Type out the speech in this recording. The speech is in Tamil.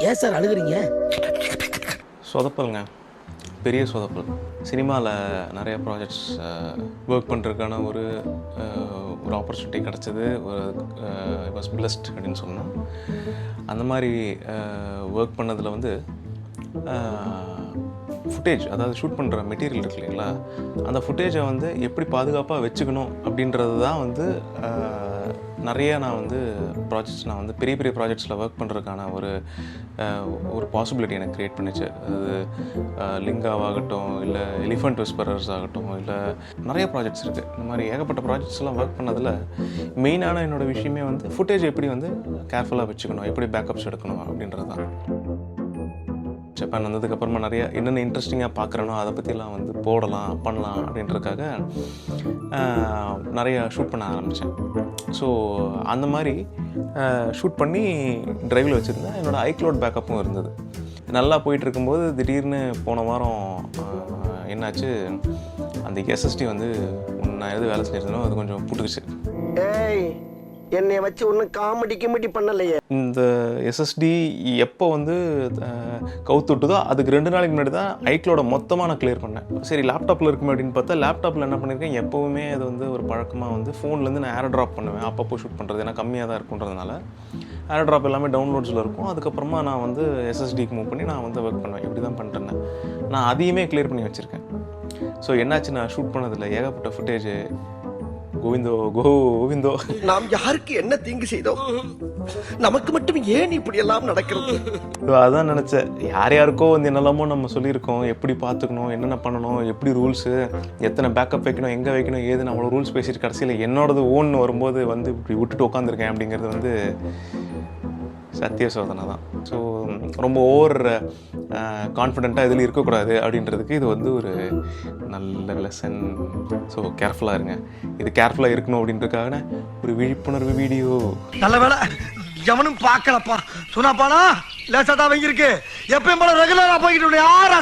ஏன் சார் அழுகுறீங்க? சொதப்பலுங்க, பெரிய சொதப்பல். சினிமாவில் நிறைய ப்ராஜெக்ட்ஸ் ஒர்க் பண்ணுறதுக்கான ஒரு ஆப்பர்ச்சுனிட்டி கிடச்சிது. வாஸ் பிளஸ்ட் அப்படின்னு சொல்லணும். அந்த மாதிரி ஒர்க் பண்ணதில் வந்து ஃபுட்டேஜ், அதாவது ஷூட் பண்ணுற மெட்டீரியல் இருக்கு இல்லைங்களா, அந்த ஃபுட்டேஜை வந்து எப்படி பாதுகாப்பாக வச்சுக்கணும் அப்படின்றது தான் வந்து நிறைய நான் வந்து ப்ராஜெக்ட்ஸ், நான் வந்து பெரிய பெரிய ப்ராஜெக்ட்ஸில் ஒர்க் பண்ணுறதுக்கான ஒரு பாசிபிலிட்டி எனக்கு க்ரியேட் பண்ணிச்சு. அது லிங்காவாகட்டும், இல்லை எலிஃபண்ட் விஸ்பரர்ஸ் ஆகட்டும், இல்லை நிறைய ப்ராஜெக்ட்ஸ் இருக்குது. இந்த மாதிரி ஏகப்பட்ட ப்ராஜெக்ட்ஸ்லாம் ஒர்க் பண்ணதில் மெயினான என்னோடய விஷயமே வந்து ஃபுட்டேஜ் எப்படி வந்து கேர்ஃபுல்லாக வச்சுக்கணும், எப்படி பேக்கப்ஸ் எடுக்கணும் அப்படின்றது தான். ஜப்பான் வந்ததுக்கப்புறமா நிறைய என்னென்ன இன்ட்ரெஸ்டிங்காக பார்க்குறேனோ அதை பற்றிலாம் வந்து போடலாம், பண்ணலாம் அப்படின்றதுக்காக நிறைய ஷூட் பண்ண ஆரம்பித்தேன். ஸோ அந்த மாதிரி ஷூட் பண்ணி ட்ரைவில் வச்சுருந்தேன். என்னோடய ஐக்ளவுட் பேக்கப்பும் இருந்தது. நல்லா போயிட்டுருக்கும்போது திடீர்னு போன வாரம் என்னாச்சு, அந்த எஸ்எஸ்டி வந்து நான் எது வேலை செஞ்சிருந்தேனோ அது கொஞ்சம் புட்டுக்குச்சு. என்னை வச்சு ஒன்றும் காமெடி பண்ணலையே. இந்த எஸ்எஸ்டி எப்போ வந்து கவுத்துட்டுதோ அதுக்கு 2 நாளைக்கு முன்னாடி தான் ஐக்ளோட மொத்தமாக நான் கிளியர் பண்ணேன். சரி லேப்டாப்பில் இருக்குமே அப்படின்னு பார்த்தா, லேப்டாப்பில் என்ன பண்ணியிருக்கேன், எப்போவுமே அது வந்து ஒரு பழக்கமாக வந்து ஃபோன்லேருந்து நான் ஏர் ட்ராப் பண்ணுவேன் அப்பப்போ ஷூட் பண்ணுறது. ஏன்னா கம்மியாக தான் இருக்குன்றதுனால ஏர் ட்ராப் எல்லாமே டவுன்லோட்ஸில் இருக்கும். அதுக்கப்புறமா நான் வந்து எஸ்எஸ்டிக்கு மூவ் பண்ணி நான் வந்து ஒர்க் பண்ணுவேன். இப்படி தான் பண்ணிட்டுருந்தேன். நான் அதையுமே கிளியர் பண்ணி வச்சுருக்கேன். ஸோ என்னாச்சு, நான் ஷூட் பண்ணதில் ஏகப்பட்ட ஃபுட்டேஜ் கோவிந்தோ கோவிந்தோ. நாம் யாருக்கு என்ன தீங்கு செய்தோம்? நமக்கு மட்டும் ஏன் இப்படி எல்லாம் நடக்கிறது? அதான் நினச்சேன், யார் யாருக்கோ வந்து என்னெல்லாமோ நம்ம சொல்லியிருக்கோம், எப்படி பார்த்துக்கணும், என்னென்ன பண்ணணும், எப்படி ரூல்ஸு, எத்தனை பேக்கப் வைக்கணும், எங்கே வைக்கணும், ஏதுன்னு அவ்வளோ ரூல்ஸ் பேசிட்டு கடைசியில் என்னோடது ஓன்னு வரும்போது வந்து இப்படி விட்டுட்டு உட்காந்துருக்கேன் அப்படிங்கிறது வந்து சத்திய சோதனை தான். ஸோ ரொம்ப ஓவர் கான்ஃபிடெண்ட்டாக இதில் இருக்கக்கூடாது அப்படின்றதுக்கு இது வந்து ஒரு நல்ல லெசன். ஸோ கேர்ஃபுல்லாக இருங்க. இது கேர்ஃபுல்லாக இருக்கணும் அப்படின்றதுக்காக ஒரு விழிப்புணர்வு வீடியோ. நல்ல வேலை எவனும் பார்க்கலப்பா. சொன்னாப்பானா லேசாதான் வாங்கியிருக்கு. எப்பயும் போல ரெகுலராக போய்கிட்டு யாரா